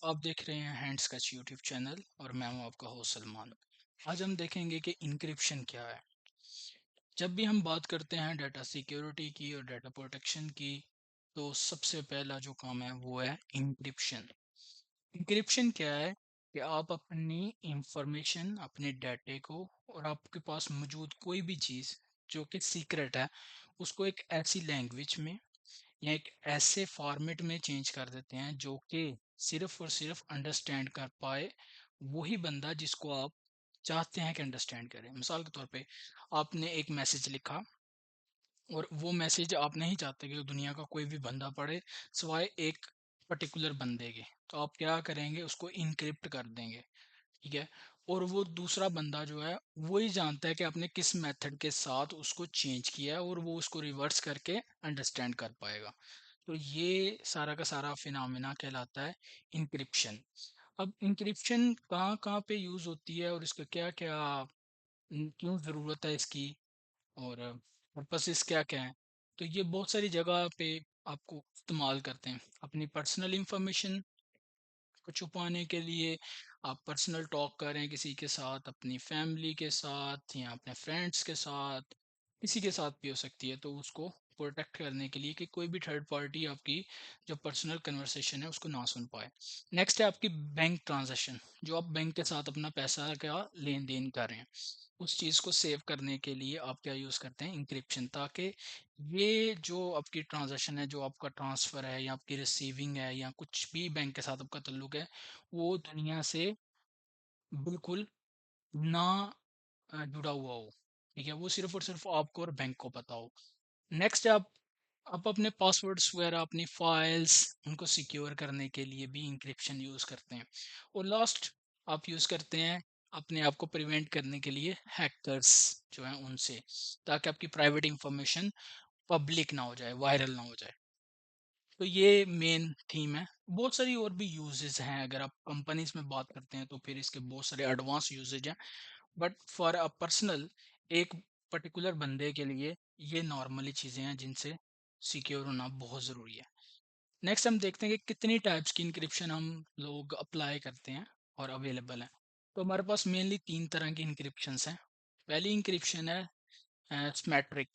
आप देख रहे हैं हैंड स्केच यूट्यूब चैनल और मैं हूं आपका होस्ट सलमान। आज हम देखेंगे कि इंक्रिप्शन क्या है। जब भी हम बात करते हैं डाटा सिक्योरिटी की और डाटा प्रोटेक्शन की, तो सबसे पहला जो काम है वो है इंक्रिप्शन। इंक्रिप्शन क्या है कि आप अपनी इंफॉर्मेशन, अपने डाटे को और आपके पास मौजूद कोई भी चीज़ जो कि सीक्रेट है, उसको एक ऐसी लैंग्वेज में या एक ऐसे फॉर्मेट में चेंज कर देते हैं जो कि सिर्फ और सिर्फ अंडरस्टैंड कर पाए वही बंदा जिसको आप चाहते हैं कि अंडरस्टैंड करें। मिसाल के तौर पे आपने एक मैसेज लिखा और वो मैसेज आप नहीं चाहते कि दुनिया का कोई भी बंदा पढ़े सिवाय एक पर्टिकुलर बंदे के। तो आप क्या करेंगे, उसको इनक्रिप्ट कर देंगे। ठीक है। और वो दूसरा बंदा जो है वही जानता है कि आपने किस मेथड के साथ उसको चेंज किया है, और वो उसको रिवर्स करके अंडरस्टैंड कर पाएगा। तो ये सारा का सारा फिनोमेना कहलाता है इंक्रिप्शन। अब इंक्रिप्शन कहाँ कहाँ पे यूज़ होती है और इसका क्या क्या क्यों ज़रूरत है इसकी, और पर्पसेस क्या क्या हैं। तो ये बहुत सारी जगह पे आपको इस्तेमाल करते हैं। अपनी पर्सनल इंफॉर्मेशन को छुपाने के लिए आप पर्सनल टॉक करें किसी के साथ, अपनी फैमिली के साथ या अपने फ्रेंड्स के साथ, किसी के साथ भी हो सकती है, तो उसको प्रोटेक्ट करने के लिए कि कोई भी थर्ड पार्टी आपकी जो पर्सनल कन्वर्सेशन है उसको ना सुन पाए। नेक्स्ट है आपकी बैंक ट्रांजैक्शन, जो आप बैंक के साथ अपना पैसा का लेन देन कर रहे हैं, उस चीज़ को सेव करने के लिए आप क्या यूज़ करते हैं, इंक्रिप्शन, ताकि ये जो आपकी ट्रांजैक्शन है, जो आपका ट्रांसफ़र है या आपकी रिसीविंग है या कुछ भी बैंक के साथ आपका ताल्लुक है, वो दुनिया से बिल्कुल ना जुड़ा हुआ हो। ठीक है, वो सिर्फ और सिर्फ आपको और बैंक को पता हो। नेक्स्ट आप अपने पासवर्ड्स वगैरह, अपनी फाइल्स, उनको सिक्योर करने के लिए भी इंक्रिप्शन यूज़ करते हैं। और लास्ट आप यूज़ करते हैं अपने आप को प्रिवेंट करने के लिए हैकर्स जो हैं उनसे, ताकि आपकी प्राइवेट इंफॉर्मेशन पब्लिक ना हो जाए, वायरल ना हो जाए। तो ये मेन थीम है। बहुत सारी और भी यूजेस हैं। अगर आप कंपनीज में बात करते हैं तो फिर इसके बहुत सारे एडवांस यूजेज हैं, बट फॉर अ पर्सनल, एक पर्टिकुलर बंदे के लिए ये नॉर्मली चीज़ें हैं जिनसे सिक्योर होना बहुत ज़रूरी है। नेक्स्ट हम देखते हैं कि कितनी टाइप्स की इंक्रिप्शन हम लोग अप्लाई करते हैं और अवेलेबल है। तो हमारे पास मेनली तीन तरह की इंक्रिप्शंस हैं। पहली इंक्रिप्शन है सिमेट्रिक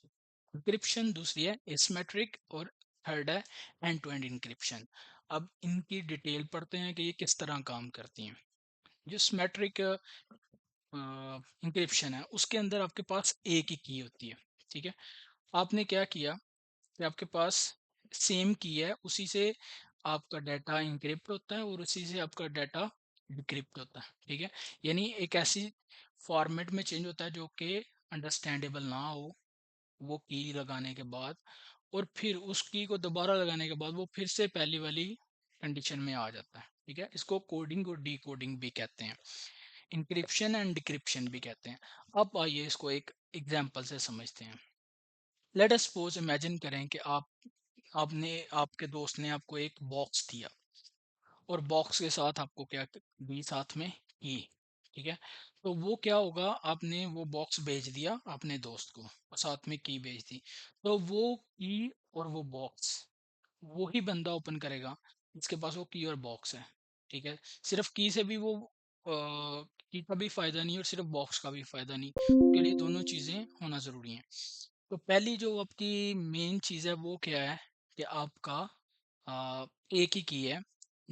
इंक्रिप्शन, दूसरी है एसिमेट्रिक, और थर्ड है एंड टू एंड इंक्रिप्शन। अब इनकी डिटेल पढ़ते हैं कि ये किस तरह काम करती हैं। जो सिमेट्रिक इंक्रिप्शन है उसके अंदर आपके पास एक ही की होती है। ठीक है। आपने क्या किया कि आपके पास सेम की है, उसी से आपका डाटा इंक्रिप्ट होता है और उसी से आपका डाटा डिक्रिप्ट होता है। ठीक है। यानी एक ऐसी फॉर्मेट में चेंज होता है जो कि अंडरस्टैंडेबल ना हो वो की लगाने के बाद, और फिर उस की को दोबारा लगाने के बाद वो फिर से पहली वाली कंडीशन में आ जाता है। ठीक है। इसको कोडिंग और डीकोडिंग भी कहते हैं, इंक्रिप्शन एंड डिक्रिप्शन भी कहते हैं। अब आइए इसको एक एग्जांपल से समझते हैं। लेट अस सपोज, इमेजिन करें कि आपने आपके दोस्त ने आपको एक बॉक्स दिया और बॉक्स के साथ आपको क्या दी, साथ में की। ठीक है। तो वो क्या होगा, आपने वो बॉक्स भेज दिया अपने दोस्त को और साथ में की भेज दी। तो वो की और वो बॉक्स वही बंदा ओपन करेगा जिसके पास वो की और बॉक्स है। ठीक है। सिर्फ की से भी वो की का भी फायदा नहीं और सिर्फ बॉक्स का भी फायदा नहीं, उसके लिए दोनों चीजें होना जरूरी हैं। तो पहली जो आपकी मेन चीज है वो क्या है कि आपका एक ही की है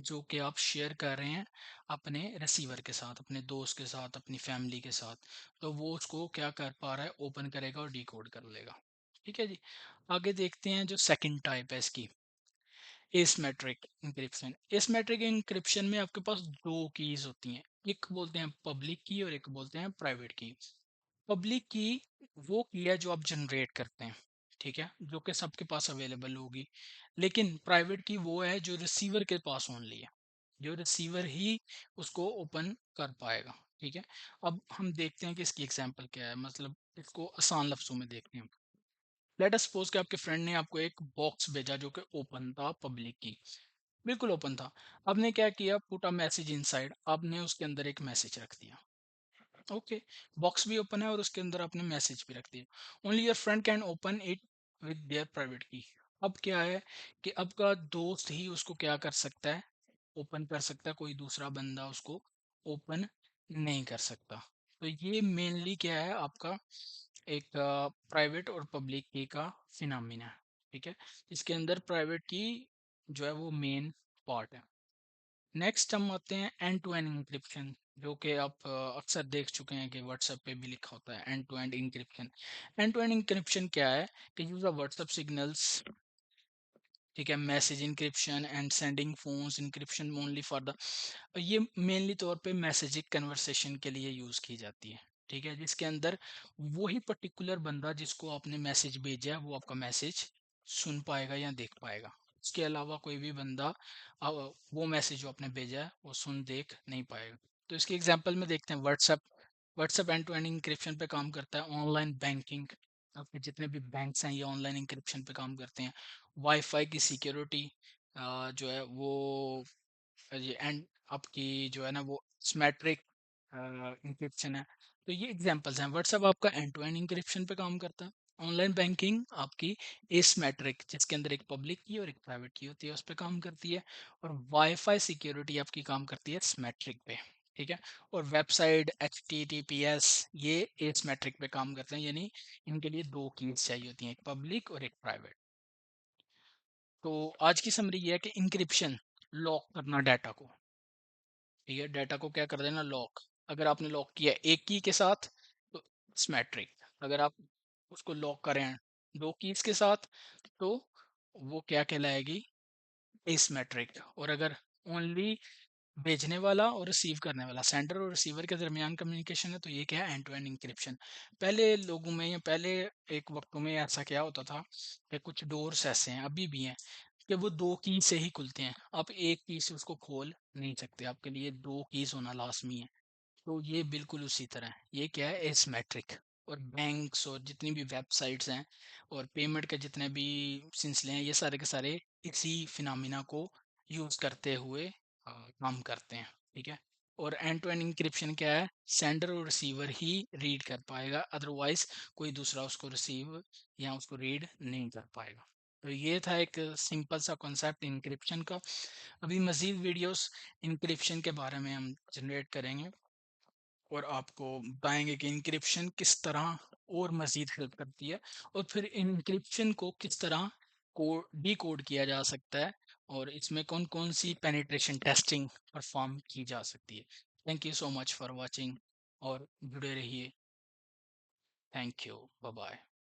जो कि आप शेयर कर रहे हैं अपने रिसीवर के साथ, अपने दोस्त के साथ, अपनी फैमिली के साथ। तो वो उसको क्या कर पा रहा है, ओपन करेगा और डिकोड कर लेगा। ठीक है जी। आगे देखते हैं जो सेकंड टाइप है इसकी, एसिमेट्रिक इंक्रिप्शन। एसिमेट्रिक इंक्रिप्शन में आपके पास दो कीज होती हैं, एक बोलते हैं पब्लिक की और एक बोलते हैं प्राइवेट की। पब्लिक की वो की है जो आप जनरेट करते हैं, ठीक है, जो कि सबके पास अवेलेबल होगी। लेकिन प्राइवेट की वो है जो रिसीवर के पास ओनली है, जो रिसीवर ही उसको ओपन कर पाएगा। ठीक है। अब हम देखते हैं कि इसकी एग्जांपल क्या है, मतलब इसको आसान लफ्जों में देखते हैं। लेट अस सपोज कि आपके फ्रेंड ने आपको एक बॉक्स भेजा जो कि ओपन था, पब्लिक की, बिल्कुल ओपन था। आपने क्या किया, पुट अ मैसेज इनसाइड, आपने उसके अंदर एक मैसेज रख दिया। ओके, बॉक्स भी ओपन है और उसके अंदर आपने मैसेज भी रख दिया। Only your friend can open it with their private की। अब क्या है कि आपका दोस्त ही उसको क्या कर सकता है, ओपन कर सकता है, कोई दूसरा बंदा उसको ओपन नहीं कर सकता। तो ये मेनली क्या है आपका एक प्राइवेट और पब्लिक की का फिनोमिना है, ठीक है। इसके अंदर प्राइवेट की जो है वो मेन पार्ट है। नेक्स्ट हम आते हैं एंड टू एंड इंक्रिप्शन, जो कि आप अक्सर देख चुके हैं कि व्हाट्सएप पे भी लिखा होता है end to end encryption. End to end encryption क्या है कि यूज ऑफ व्हाट्सएप सिग्नल्स, ठीक है, message encryption and sending phones encryption only for the, ये मेनली तौर पे मैसेजिंग कन्वर्सेशन के लिए यूज़ की जाती है, ठीक है, जिसके अंदर वही पर्टिकुलर बंदा जिसको आपने मैसेज भेजा है वो आपका मैसेज सुन पाएगा या देख पाएगा। उसके अलावा कोई भी बंदा वो मैसेज जो आपने भेजा है वो सुन देख नहीं पाएगा। तो इसके एग्जांपल में देखते हैं WhatsApp. WhatsApp end to end encryption पे काम करता है। ऑनलाइन बैंकिंग, आपके जितने भी बैंक्स हैं ये ऑनलाइन इंक्रिप्शन पे काम करते हैं। वाईफाई की सिक्योरिटी जो है वो ये एंड आपकी जो है ना वो सिमेट्रिक इंक्रिप्शन है। तो ये एग्जांपल्स हैं। व्हाट्सएप आपका एंड टू एंड इंक्रिप्शन पे काम करता है। ऑनलाइन बैंकिंग आपकी एसिमेट्रिक, जिसके अंदर एक पब्लिक की और एक प्राइवेट की होती है, उस पे काम करती है। और वाईफाई सिक्योरिटी आपकी काम करती है सिमेट्रिक पे, ठीक है। और वेबसाइट HTTPS ये एसिमेट्रिक पे काम करते हैं, यानी इनके लिए दो कीज चाहिए होती हैं, एक पब्लिक और एक प्राइवेट। तो आज की समरी ये है कि इंक्रिप्शन लॉक करना डाटा को, ठीक है, डाटा को क्या कर देना लॉक। अगर आपने लॉक किया एक की के साथ तो सिमेट्रिक, अगर आप उसको लॉक करें दो कीज के साथ तो वो क्या कहलाएगी एसिमेट्रिक। और अगर ओनली भेजने वाला और रिसीव करने वाला, सेंडर और रिसीवर के दरमियान कम्युनिकेशन है, तो ये क्या है एंड टू एंड इंक्रिप्शन। पहले लोगों में या पहले एक वक्तों में ऐसा क्या होता था कि कुछ डोर्स ऐसे हैं, अभी भी हैं, कि वो दो की से ही खुलते हैं। आप एक की से उसको खोल नहीं सकते, आपके लिए दो कीज होना लाजमी है। तो ये बिल्कुल उसी तरह है, ये क्या है एसिमेट्रिक। और बैंक्स और जितनी भी वेबसाइट्स हैं और पेमेंट के जितने भी सिलसिले हैं, ये सारे के सारे इसी फिनोमिना को यूज़ करते हुए काम करते हैं, ठीक है। और एंड टू एंड इंक्रिप्शन क्या है, सेंडर और रिसीवर ही रीड कर पाएगा, अदरवाइज कोई दूसरा उसको रिसीव या उसको रीड नहीं कर पाएगा। तो ये था एक सिंपल सा कॉन्सेप्ट इंक्रिप्शन का। अभी मज़ीद वीडियोस इंक्रिप्शन के बारे में हम जनरेट करेंगे और आपको बताएंगे कि इंक्रिप्शन किस तरह और मज़ीद हेल्प करती है, और फिर इंक्रिप्शन को किस तरह कोड डिकोड किया जा सकता है, और इसमें कौन कौन सी पेनिट्रेशन टेस्टिंग परफॉर्म की जा सकती है। Thank you so much for watching और जुड़े रहिए। Thank you, bye bye.